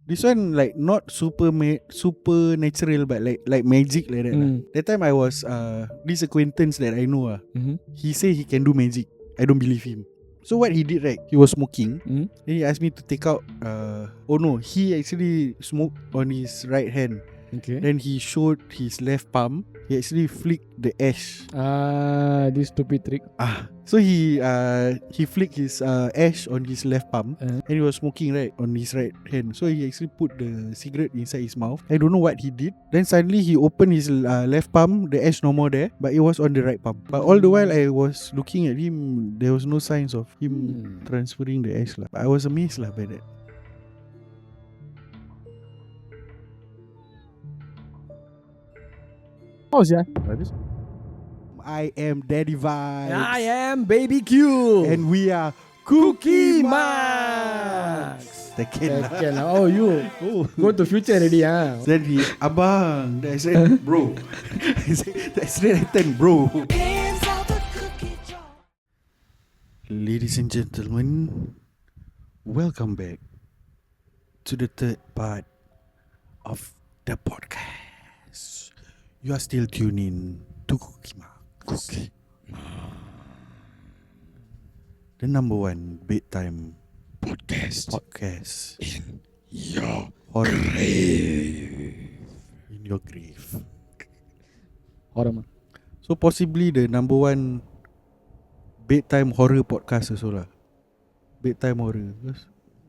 This one like not super natural, but like magic like that. That time I was this acquaintance that I know. He say he can do magic. I don't believe him. So what he did, right? He was smoking. Then he asked me to take out. Oh no, he actually smoked on his right hand. Okay. Then he showed his left palm. He actually flicked the ash. This stupid trick. So he flicked his ash on his left palm, and he was smoking right on his right hand. So he actually put the cigarette inside his mouth. I don't know what he did. Then suddenly he opened his left palm. The ash no more there, but it was on the right palm. But all the while I was looking at him, there was no signs of him transferring the ash lah. I was amazed lah by that. Oh yeah. I am Daddy Vibes. I am Baby Q. And we are Cookie Max. Second lah. Oh, you go to future already, Then he, abang. Then I said, bro. I said, that's right, bro. Ladies and gentlemen, welcome back to the third part of the podcast. You are still tuning to Cookie Max. The number one bedtime podcast in your grave. In your grave. Horror man. So possibly the number one bedtime horror podcast also lah. Bedtime horror.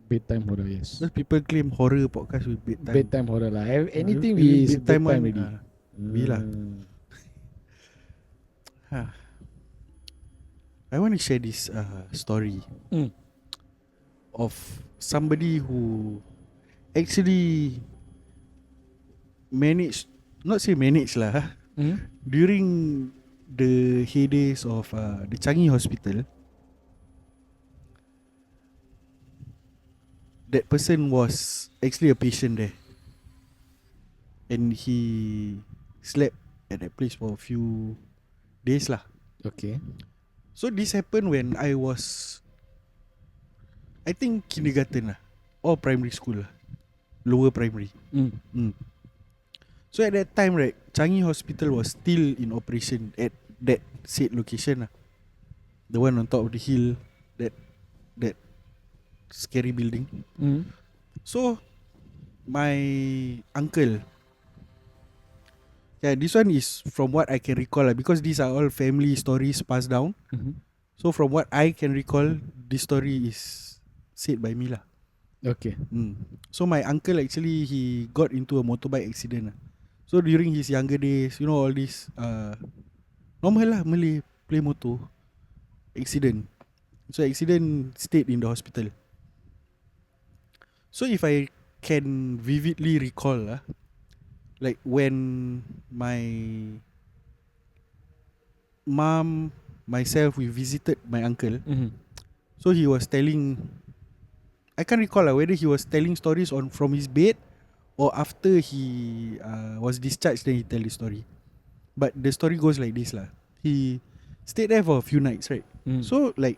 Bedtime horror, yes. Because people claim horror podcast with bedtime. Bedtime horror lah. Anything with bedtime already. Bila. I want to share this story of somebody who actually managed, not say managed lah, during the heydays of the Changi Hospital. That person was actually a patient there, and he slept at that place for a few days lah. Okay. So this happened when I was, I think kindergarten lah, or primary school lah, lower primary. So at that time, right, Changi Hospital was still in operation at that said location lah, the one on top of the hill, that scary building. So my uncle, yeah, this one is from what I can recall lah, because these are all family stories passed down. So from what I can recall, this story is said by me lah. Okay. So my uncle actually, he got into a motorbike accident lah. So during his younger days, you know all this normal lah, Malay play motor accident. So accident stayed in the hospital. So if I can vividly recall lah, like when my mom, myself, we visited my uncle. So he was telling, I can't recall whether he was telling stories from his bed or after he was discharged, then he tell the story. But the story goes like this lah. He stayed there for a few nights, right? So like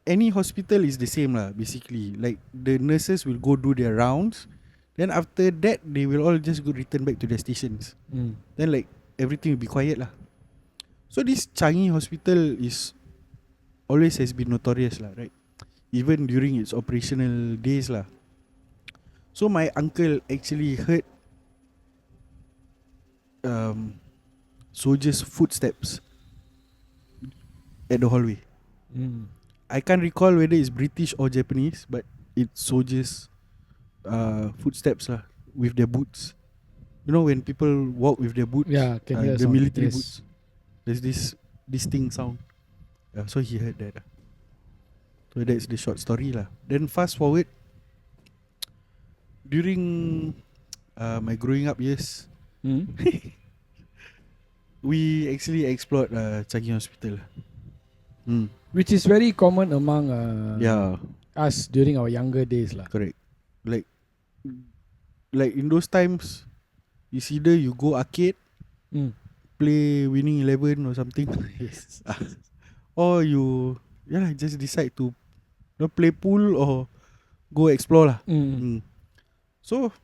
any hospital is the same lah, basically. Like the nurses will go do their rounds. Then after that, they will all just go return back to their stations. Then like everything will be quiet lah. So this Changi Hospital is always has been notorious lah, right? Even during its operational days lah. So my uncle actually heard soldiers' footsteps at the hallway. I can't recall whether it's British or Japanese, but it's soldiers' footsteps lah, with their boots. You know when people walk with their boots, the the military boots, there's this distinct sound. So he heard that. So that's the short story lah. Then fast forward, during my growing up years, we actually explored Changi Hospital. Which is very common among us during our younger days lah. Correct. Like in those times, it's either you go arcade, play Winning 11 or something, Yes. or you just decide to play pool or go explore lah. So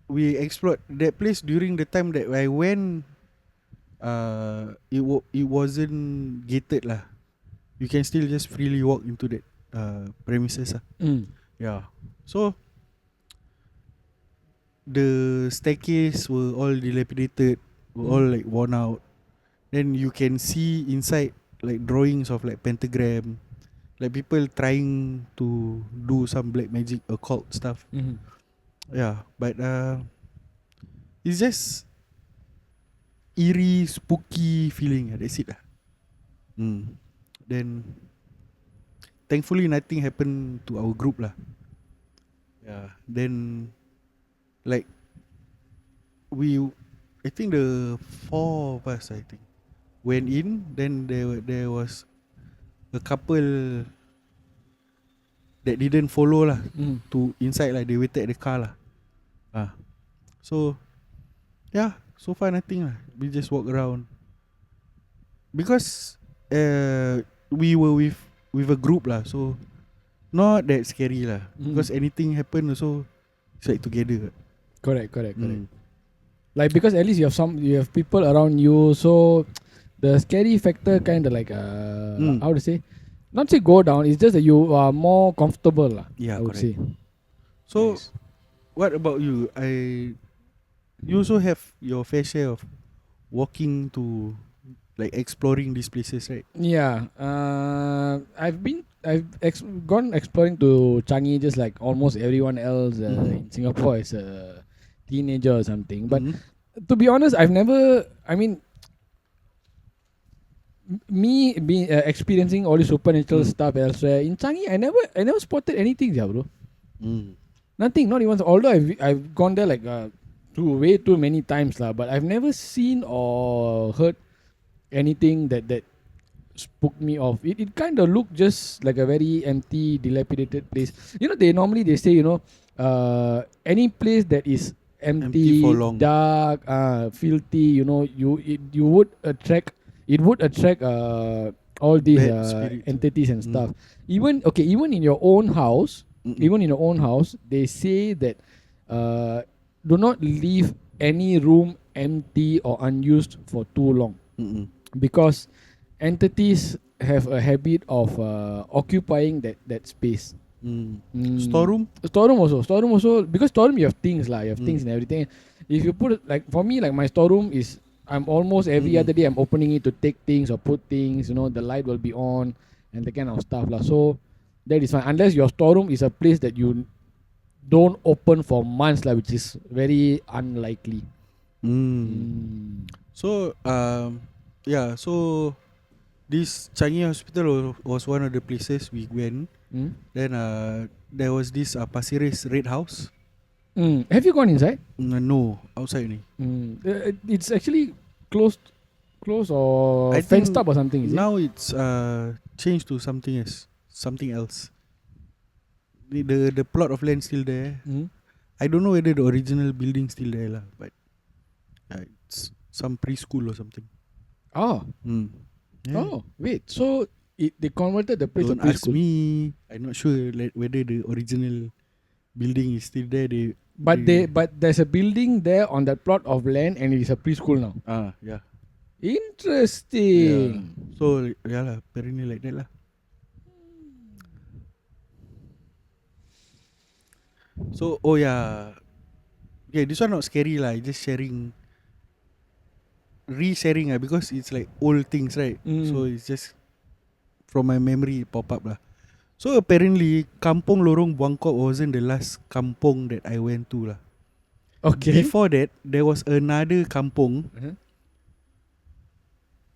we explored that place during the time that I went. It wasn't gated lah. You can still just freely walk into that premises lah. Yeah. So the staircase were all dilapidated, were all like worn out. Then you can see inside like drawings of like pentagram, like people trying to do some black magic occult stuff. Yeah, but it's just eerie, spooky feeling. That's it lah. Then thankfully nothing happened to our group lah. Yeah. Then like I think the 4 of us went in. Then there was a couple that didn't follow lah to inside lah. They waited at the car lah. So yeah, so far nothing lah. We just walk around because we were with a group lah, so not that scary lah. Because anything happen also, it's like together. Correct. Like because at least you have people around you, so the scary factor kind of like how to say, not say go down. It's just that you are more comfortable lah. Yeah, I would correct. say. So, Nice. What about you? You also have your fair share of walking to like exploring these places, right? Yeah, I've gone exploring to Changi just like almost everyone else in Singapore as a teenager or something. But to be honest, I've never. I mean, me being experiencing all this supernatural stuff elsewhere in Changi, I never spotted anything, yeah, bro. Nothing, not even. Although I've gone there like way too many times lah, but I've never seen or heard anything that spooked me off. It kind of looked just like a very empty, dilapidated place. You know, they say, any place that is empty for long. dark, filthy, you would attract. It would attract all these entities and stuff. Even in your own house, they say that do not leave any room empty or unused for too long. Because entities have a habit of occupying that space. Storeroom also, because storeroom you have things lah, you have things and everything. If you put it, like for me, like my storeroom is, I'm almost every other day I'm opening it to take things or put things, the light will be on and that kind of stuff lah. So that is fine, unless your storeroom is a place that you don't open for months lah, which is very unlikely. So so this Changi Hospital was one of the places we went. Then there was this Pasir Ris Red House. Have you gone inside? No, outside only. It's actually closed or fenced up or something, is now it's changed to something else. The plot of land still there. I don't know whether the original building still there lah, but it's some preschool or something. Oh, wait. So they converted the place Don't to preschool. ask me. I'm not sure whether the original building is still there. But there's a building there on that plot of land, and it is a preschool now. Yeah. Interesting. Yeah. So yeah lah, apparently like that lah. So this one not scary lah. Just resharing lah, because it's like old things, right? So it's just from my memory pop up lah. So apparently Kampong Lorong Buangkok wasn't the last kampong that I went to lah. Okay. Before that, there was another kampong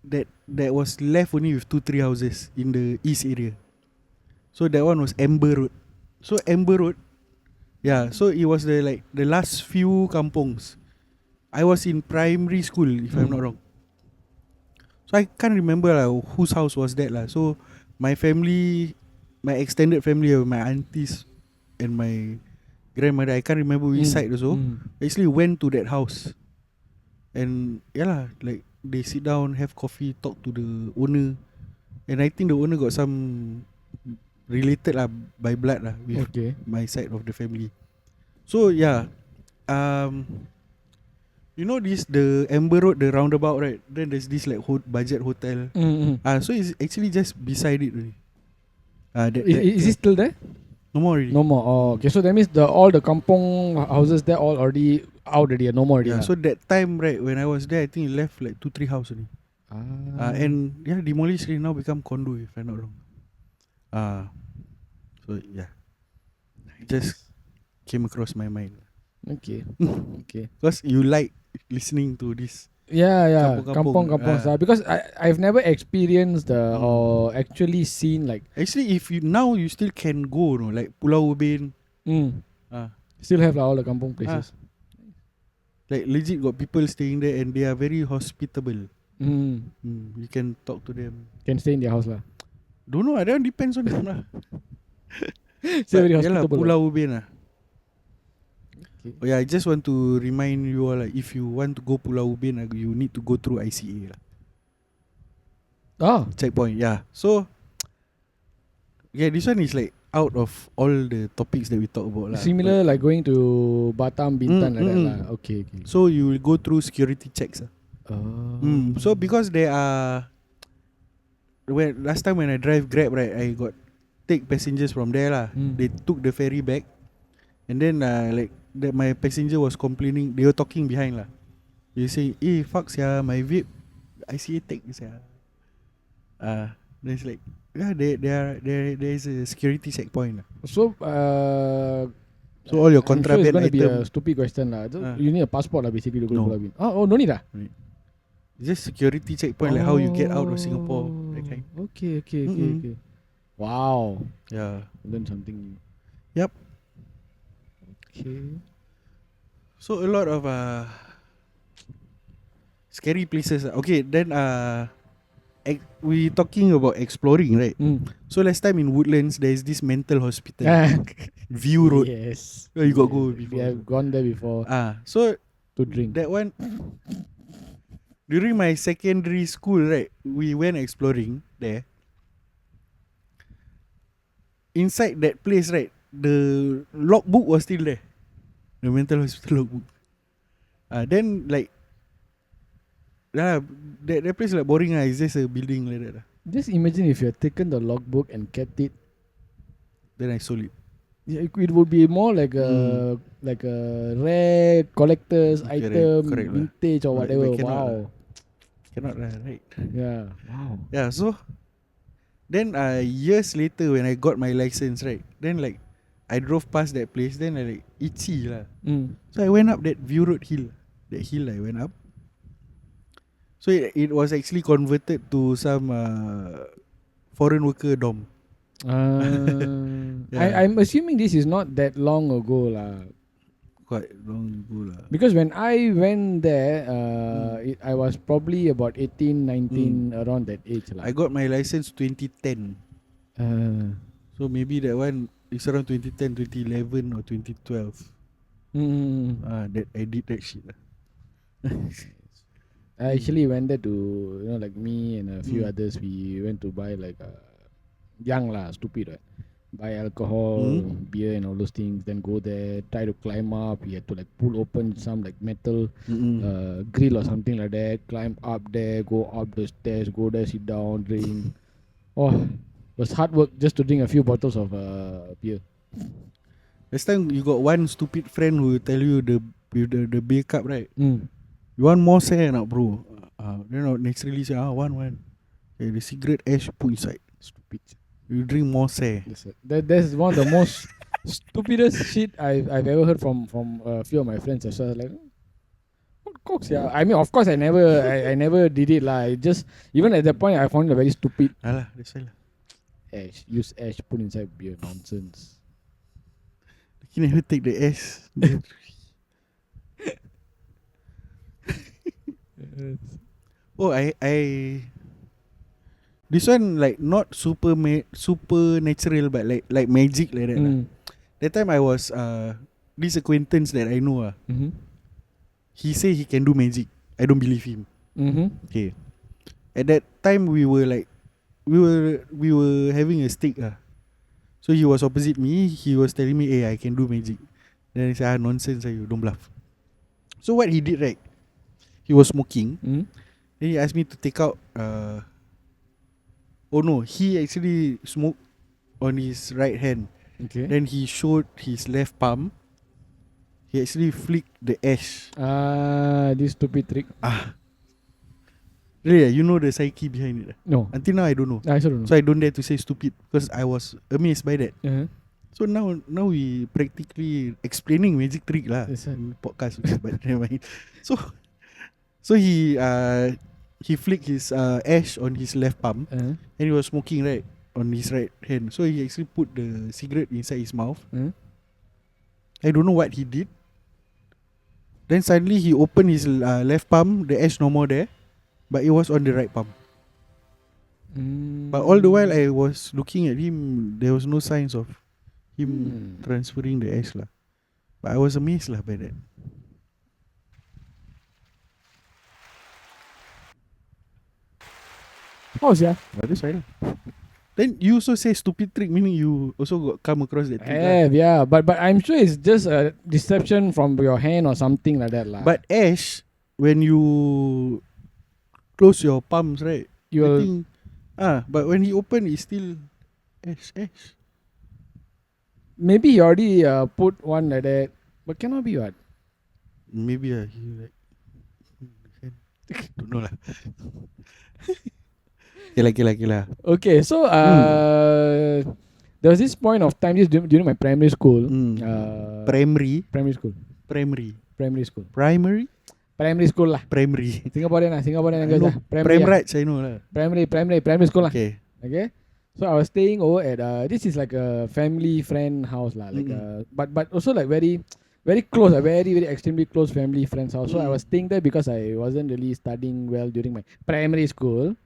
that was left only with 2-3 houses in the east area. So that one was Amber Road. So Amber Road, yeah. So it was the last few kampongs. I was in primary school, if I'm not wrong. So I can't remember whose house was that lah. So my family, my extended family, my aunties and my grandmother, I can't remember which side also, actually went to that house. And yeah lah, like they sit down, have coffee, talk to the owner. And I think the owner got some related lah by blood lah with Okay. my side of the family. So yeah, you know this the Amber Road, the roundabout, right? Then there's this like budget hotel. So it's actually just beside it really. Is it still there? No more already. No more. Oh, okay. So that means all the kampong houses there all already out already. No more already. Yeah. So that time, right, when I was there, I think it left like 2-3 houses only. And yeah, demolished already, now become condo if I'm not wrong. So yeah, just came across my mind. Okay. Okay. Because you like listening to this. Yeah. Kampong. Kampong. Because I've never experienced or actually seen like. Actually, if you now you still can go, no, like Pulau Ubin. Still have all the kampong places. Like legit got people staying there and they are very hospitable. You can talk to them. Can stay in their house lah. Don't know, that one depends on them lah. Very hospitable. Pulau Ubin lah. Okay. Oh yeah, I just want to remind you all, like, if you want to go Pulau Ubin, you need to go through ICA lah. Checkpoint, yeah. So yeah, this one is like out of all the topics that we talk about lah. Similar like going to Batam, Bintan like that lah. Okay. So you will go through security checks lah. So because there are last time when I drive Grab, right, I got take passengers from there lah. They took the ferry back, and then my passenger was complaining. They were talking behind lah. They say, fuck sia, my vape ICA take sia. There's like, yeah, there is a security checkpoint lah. So all your contraband it's going to be item. a stupid question lah. You need a passport lah basically to go to Pulau Ubin. No need lah. It's just security checkpoint, like how you get out of Singapore, that kind. Okay. Wow. Yeah. Learn something new. Yep. Okay. So a lot of scary places. Okay, then we talking about exploring, right? So last time in Woodlands, there is this mental hospital, View Road. Yes. Oh, you got go before. We have gone there before. So to drink. That one. During my secondary school, right, we went exploring there. Inside that place, right, the logbook was still there. The mental hospital logbook. Then like, that place like boring. It's just a building like that. Just imagine if you had taken the logbook and kept it. Then I sold it. Yeah, it would be more like a rare collector's item, correct vintage or whatever. Wow. Cannot right? Yeah. Wow. Yeah. So then years later when I got my license, right, then like I drove past that place, then I like itchy lah. So I went up that View Road hill. That hill I went up. So it was actually converted to some foreign worker dorm. I'm assuming this is not that long ago lah. Quite long ago lah. Because when I went there, I was probably about 18, 19, around that age lah. I got my license 2010. So maybe that one is around 2010, 2011 or 2012. That I did that shit lah. I actually went there to, like me and a few others, we went to buy like young lah, stupid right? Buy alcohol, beer and all those things, then go there, try to climb up. We had to like pull open some like metal grill or something like that, climb up there, go up the stairs, go there, sit down, drink. It was hard work just to drink a few bottles of beer. Last time you got one stupid friend who tell you the beer cup, right? You want more say or not, bro? Then naturally say, one. Okay, the cigarette ash put inside. Stupid. You drink more say. Yes, that's one of the most stupidest shit I've ever heard from a few of my friends as well. Like, what cokes, yeah? I mean, of course, I never did it lah. I just, even at that point, I found it very stupid. That's why. Ash, use ash, put inside beer, nonsense. You never take the ash. I this one like not super natural, but like magic like that. That time I was this acquaintance that I know he say he can do magic. I don't believe him. Okay. At that time we were having a stick So he was opposite me. He was telling me, "Hey, I can do magic." Then I said, "Nonsense, you don't bluff." So what he did, right? He was smoking. Mm. Then he asked me to take out. Oh no, he actually smoked on his right hand. Okay. Then he showed his left palm. He actually flicked the ash. This stupid trick. Really, you know the psyche behind it. No. Until now, I don't know. I also don't know. So I don't dare to say stupid because I was amazed by that. Uh-huh. So now we practically explaining magic trick lah Yes, sir. in podcast. Okay, but never mind. So he flicked his ash on his left palm, Uh-huh. and he was smoking right on his right hand. So he actually put the cigarette inside his mouth. Uh-huh. I don't know what he did. Then suddenly he opened his left palm. The ash no more there, but it was on the right palm. But all the while I was looking at him, there was no signs of him transferring the ash lah. But I was amazed lah by that. Oh, yeah. That's why lah. Then you also say stupid trick, meaning you also got come across that trick lah. Yeah, but I'm sure it's just a deception from your hand or something like that lah. But ash, when you close your palms, right? I think, but when he open, it's still ash. Maybe he already put one like that, but cannot be what. Maybe he like don't know lah. Kila. Okay, so there was this point of time, just during my primary school. Primary school. Primary lah. Singaporean language lah. Prime rights, I know lah. Primary school lah. Okay. So I was staying over at this is like a family friend house lah, like but also like very close, a very extremely close family friend's house. So I was staying there because I wasn't really studying well during my primary school.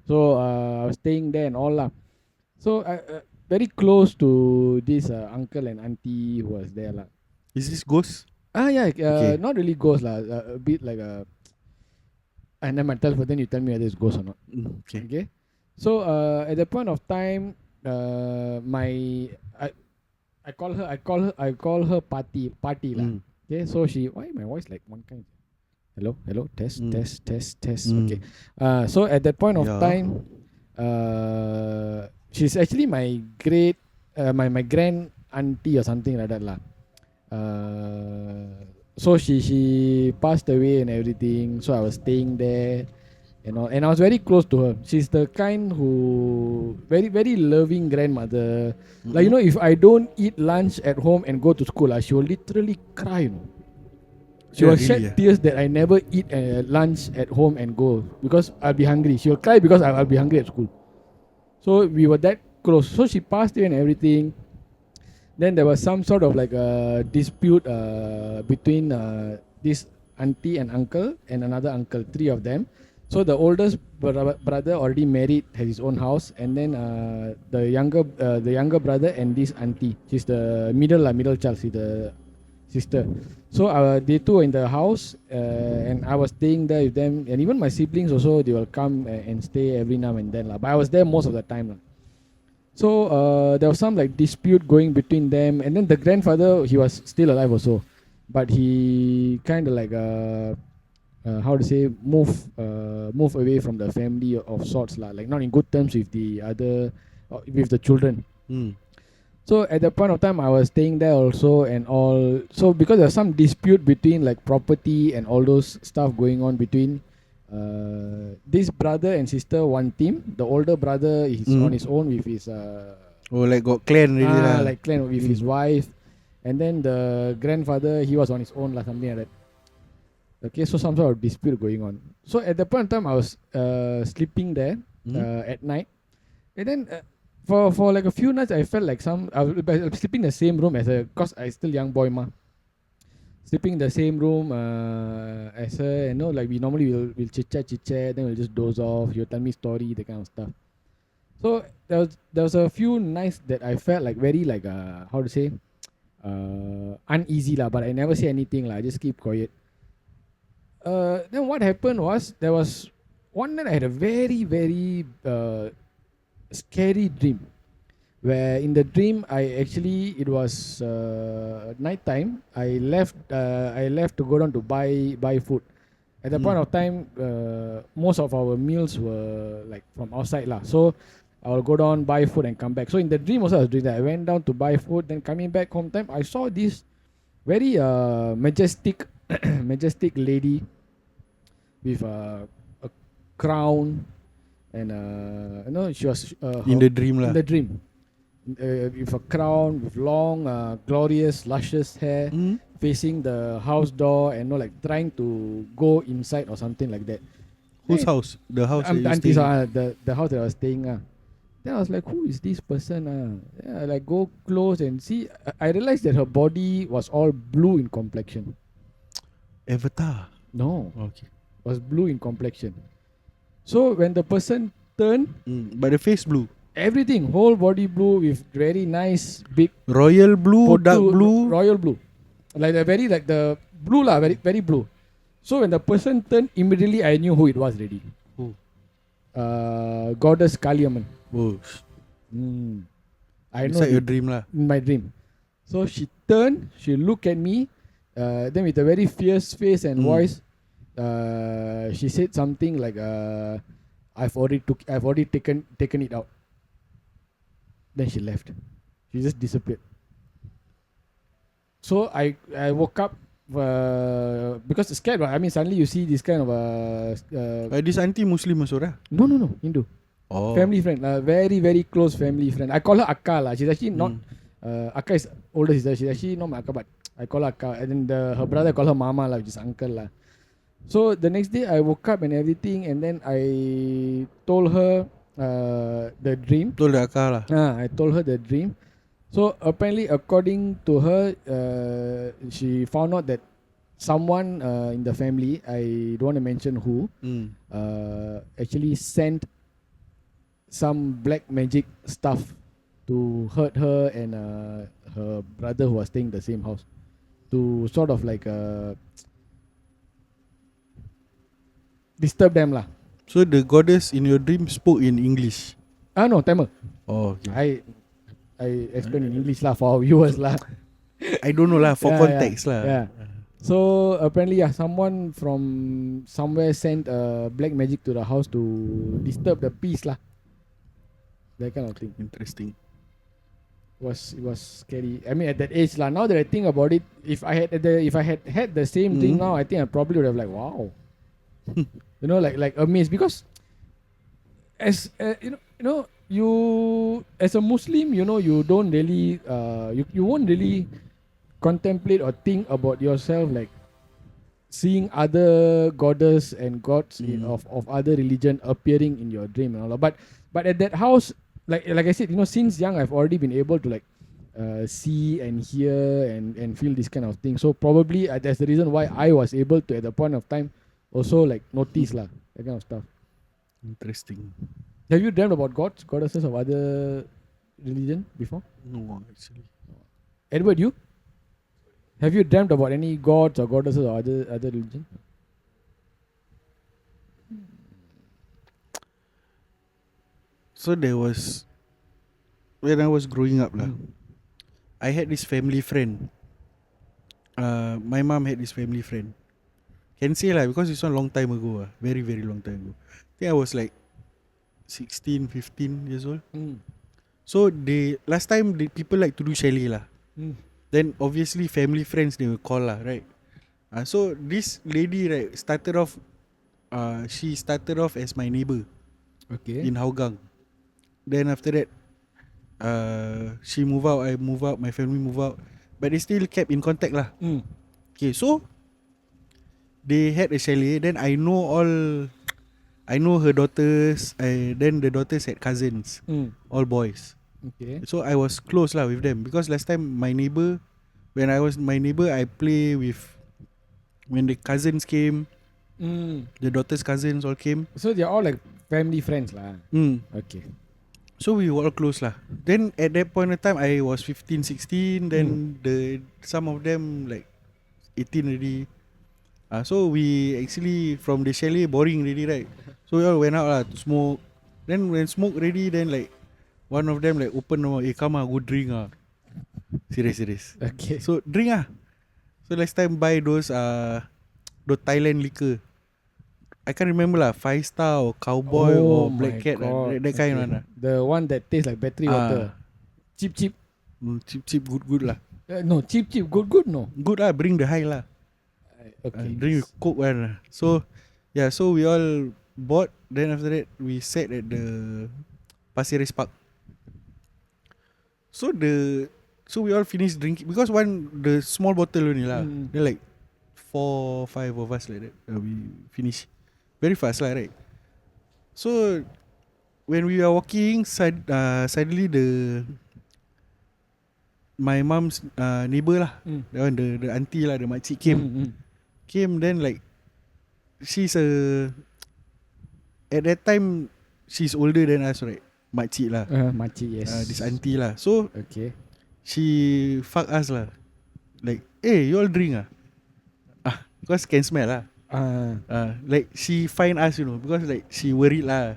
So I was staying there and all lah. So very close to this uncle and auntie who was there lah. Is this ghost? Okay. Not really ghost lah. A bit like a. And then myself, but then you tell me whether it's ghost or not. Okay. So at the point of time, I call her party lah. Okay. So why my voice like one kind. Hello, test. Okay. So at that point of time, she's actually my great, my grand auntie or something like that lah. So she passed away and everything. So I was staying there, and all, and I was very close to her. She's the kind who very loving grandmother. Like if I don't eat lunch at home and go to school, she will literally cry. She will shed tears that I never eat lunch at home and go because I'll be hungry. She will cry because I'll be hungry at school. So we were that close. So she passed away and everything. Then there was some sort of like a dispute between this auntie and uncle and another uncle, three of them. So the oldest brother already married, has his own house, and then the younger brother and this auntie, she's the middle child, she's the sister. So they two were in the house, and I was staying there with them, and even my siblings also, they will come and stay every now and then lah. But I was there most of the time lah. So there was some like dispute going between them, and then the grandfather, he was still alive also, but he kind of like how to say move away from the family of sorts lah, like not in good terms with the other with the children. So at that point of time, I was staying there also and all. So because there was some dispute between like property and all those stuff going on between this brother and sister, one team. The older brother is on his own with his like got clan really lah. Like clan with his wife, and then the grandfather, he was on his own lah, something like that. Okay, so some sort of dispute going on. So at the point of time, I was sleeping there at night, and then for like a few nights, I felt like I was sleeping in the same room cause I still young boy ma. Sleeping in the same room as her, like we normally we'll chit chat, then we'll just doze off. She'll tell me story, that kind of stuff. So there was a few nights that I felt like very like how to say uneasy lah, but I never say anything lah. I just keep quiet. Then what happened was there was one night I had a very scary dream. Where in the dream, it was night time. I left to go down to buy food. At the point of time, most of our meals were like from outside lah. So I will go down, buy food, and come back. So in the dream also I was doing that. I went down to buy food, then coming back home time, I saw this very majestic, majestic lady with a crown, and she was in the dream lah. in the dream, with a crown, with long, glorious, luscious hair, facing the house door, and like trying to go inside or something like that. Whose house? The house that you Auntie's, staying? the house that I was staying. Then I was like, who is this person? Yeah, I like go close and see. I realized that her body was all blue in complexion. Avatar. No, Okay. was blue in complexion. So when the person turned, But the face blue. everything, whole body blue with very nice big Royal blue, dark blue. royal blue, like the blue lah, very very blue. So when the person turned, immediately I knew who it was already. Who? Goddess Kaliamman. Oh. I know Inside your dream lah. in my dream. So she turned, she looked at me, then with a very fierce face and voice, she said something like, I've already taken it out. Then she left. She just disappeared. So I woke up because scared. I mean, suddenly you see this kind of This auntie Muslim also lah. no, Hindu. Oh. Family friend, very very close family friend. I call her Akka lah. She's actually not. Akka is older sister. She's actually not my Akka, but I call her Akka. And then her brother call her Mama lah, which is uncle lah. So the next day I woke up and everything, and then I told her the dream. Told the Akka lah. I told her the dream. So apparently, according to her, she found out that someone in the family, I don't want to mention who, actually sent some black magic stuff to hurt her and her brother who was staying in the same house, to sort of like disturb them lah. So the goddess in your dream spoke in English. No, Tamil. Oh, okay. I explain in English lah for our viewers lah. I don't know lah, for context lah. Yeah. So apparently, someone from somewhere sent black magic to the house to disturb the peace lah. That kind of thing. Interesting. It was scary. I mean, at that age lah. Now that I think about it, if I had had the same thing now, I think I probably would have like, wow, like amazed, because as you as a Muslim, you don't really you won't really contemplate or think about yourself like seeing other goddess and gods of other religion appearing in your dream and all that. But at that house, like I said, since young I've already been able to like see and hear and feel this kind of thing. So probably that's the reason why I was able to at the point of time also like notice lah, that kind of stuff. Interesting. Have you dreamt about goddesses of other religion before? No, actually. Edward, you? Have you dreamt about any gods or goddesses or other religion? So there was, when I was growing up lah, I had this family friend. My mom had this family friend. Can say lah, because it's a long time ago, very very long time ago. I think I was like 16, 15 years old. So last time people like to do chalet lah. Then obviously family friends they will call lah, right? So this lady right started off, she started off as my neighbor. Okay. In Hougang. Then after that, she move out, I move out, my family move out, but they still kept in contact lah. Okay, so they had a chalet. Then I know her daughters. Then the daughters had cousins, all boys. Okay. So I was close lah with them, because last time when I was my neighbor, I play with, when the cousins came, the daughters' cousins all came. So they're all like family friends lah. Okay. So we were all close lah. Then at that point of time, I was 15, 16. Then some of them like 18 already. So we actually from the chalet boring already, right? So we all went out lah to smoke. Then when smoke ready, then like one of them like open door, come go drink Serious. Okay. So drink So last time buy those Thailand liquor. I can't remember lah, 5 Star or Cowboy Oh or Black my Cat god. that kind one The one that tastes like battery water. Cheap. Cheap good lah. No, cheap. Good, no. Good lah, bring the high lah. Okay. Drink with Coke one. So yeah, so we all bought. Then after that we sat at the Pasir Ris Park. So we all finished drinking because the small bottle only lah. Then like 4-5 of us like that. We finish very fast lah, right? So when we are walking, suddenly my mom's neighbor lah, that one the auntie lah, the makcik came. Then like she's at that time she's older than us, right? Makcik lah. Makcik, yes. This auntie lah. So okay, she fuck us lah. Like, hey, you all drink because can smell lah. Like she find us, because like she worried lah.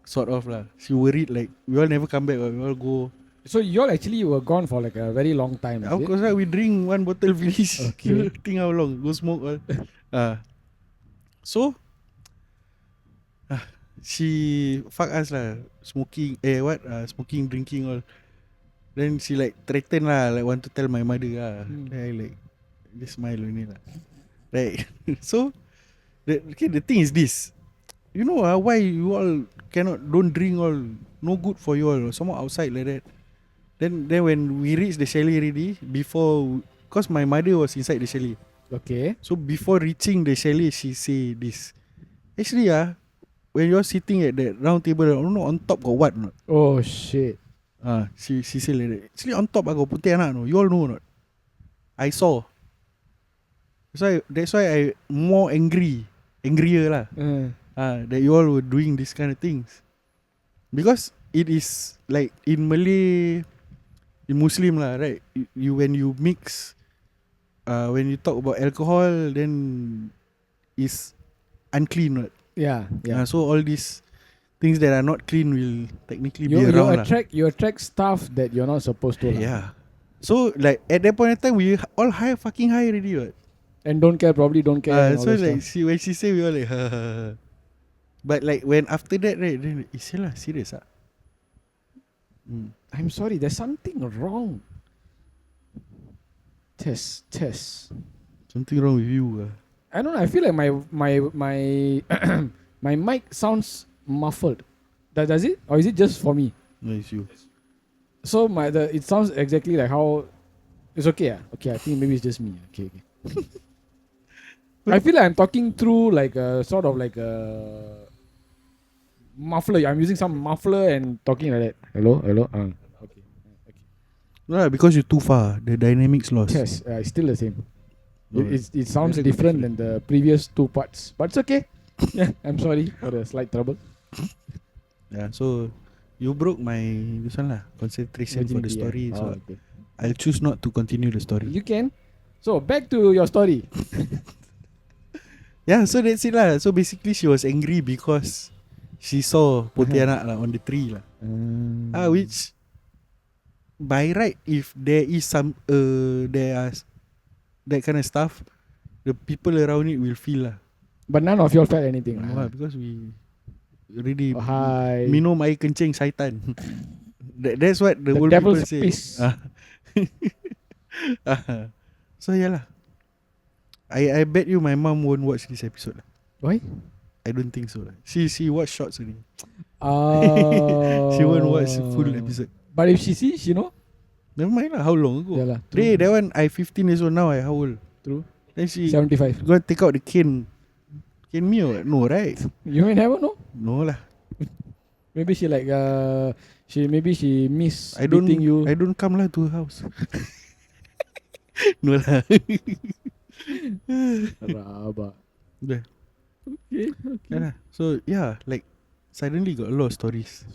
Sort of lah. She worried like we all never come back or we all go. So you all actually were gone for like a very long time. Of course lah, we drink one bottle finish. Okay. Think how long? Go smoke all. So she fuck us lah. Smoking, smoking, drinking all. Then she like threaten lah, like want to tell my mother lah. Then I like just smile only lah. Right. So the thing is this. You know why you all don't drink all, no good for you all. Someone outside like that. Then when we reach the chalet already, cause my mother was inside the chalet. Okay. So before reaching the chalet, she say this. Actually when you're sitting at that round table, I don't know on top got what not. Oh shit. She say like that. Actually on top I got putih anak no. You all know not? I saw. That's why I more angrier lah. That you all were doing this kind of things. Because it is like in Malay, in Muslim lah, right? You when you mix, when you talk about alcohol, then is unclean, right? Yeah. So all these things that are not clean will technically be around. You attract stuff that you're not supposed to. Yeah. So like at that point in time, we all fucking high already, right? And probably don't care. So like when she say, we all like, but like when after that, right? Then serious I'm sorry, there's something wrong. Test. Something wrong with you. I don't know. I feel like my my mic sounds muffled. Does it, or is it just for me? No, it's you. So it sounds exactly like how. It's okay. Okay, I think maybe it's just me. Okay. I feel like I'm talking through like a sort of like a muffler. I'm using some muffler and talking like that. Hello. Okay. No, because you're too far. The dynamics lost. Yes, it's still the same. No, It sounds different than the previous two parts, but it's okay. Yeah, I'm sorry for the slight trouble. Yeah, so you broke my concentration for the story. So okay. I'll choose not to continue the story. You can. So back to your story. Yeah, so that's it lah. So basically she was angry because she saw Pontianak on the tree lah. Which by right, if there is some that kind of stuff, the people around it will feel lah. But none of you all felt anything. Because we already hi. minum air kencing syaitan. That's what the old people say. So yeah lah. I bet you my mom won't watch this episode. Why? I don't think so. She watch shorts only. Oh. She won't watch full episode. But if she sees, Never mind lah. How long ago? Yeah lah. That one I 15 years old now. I how old? True. Then she 75. go take out the cane. Cane me or what? No, right? You may never know. No lah. Maybe she like she miss I don't beating you. I don't come lah to her house. No lah. Rabak. Yeah. Okay. Yeah lah. So yeah, like suddenly got a lot of stories.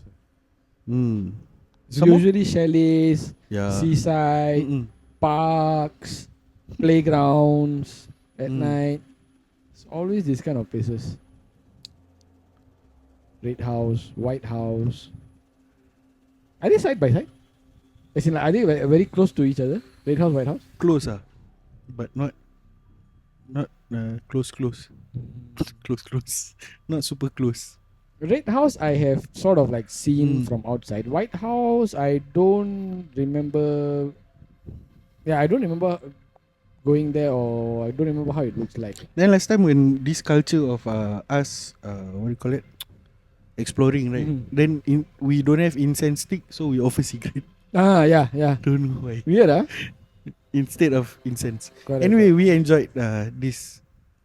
So usually chalets, Yeah. seaside, parks, playgrounds at night. It's always this kind of places. Red House, White House. Are they side by side? As in, like, are they very close to each other? Red House, White House? Close, but not close. Close. Not super close. Red House, I have sort of like seen from outside. White House, I don't remember. Yeah, I don't remember going there, or I don't remember how it looks like. Then last time when this culture of us, what do you call it? Exploring, right? Then we don't have incense stick, so we offer cigarette. Yeah. Don't know why. Weird, Instead of incense. Correct, Anyway, we enjoyed these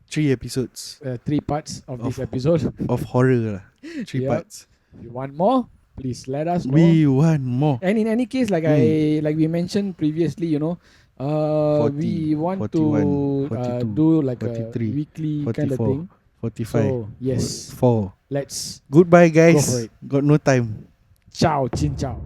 3 episodes 3 parts of this episode. of horror. 3 parts. If you want more, please let us know. We want more. And in any case, like we mentioned previously, you know, 40, we want 41, to 42, do like 43, a weekly 44, kind of thing. 45. So yes, 4. let's Goodbye, go for guys. it. Got no time. Ciao, chin ciao.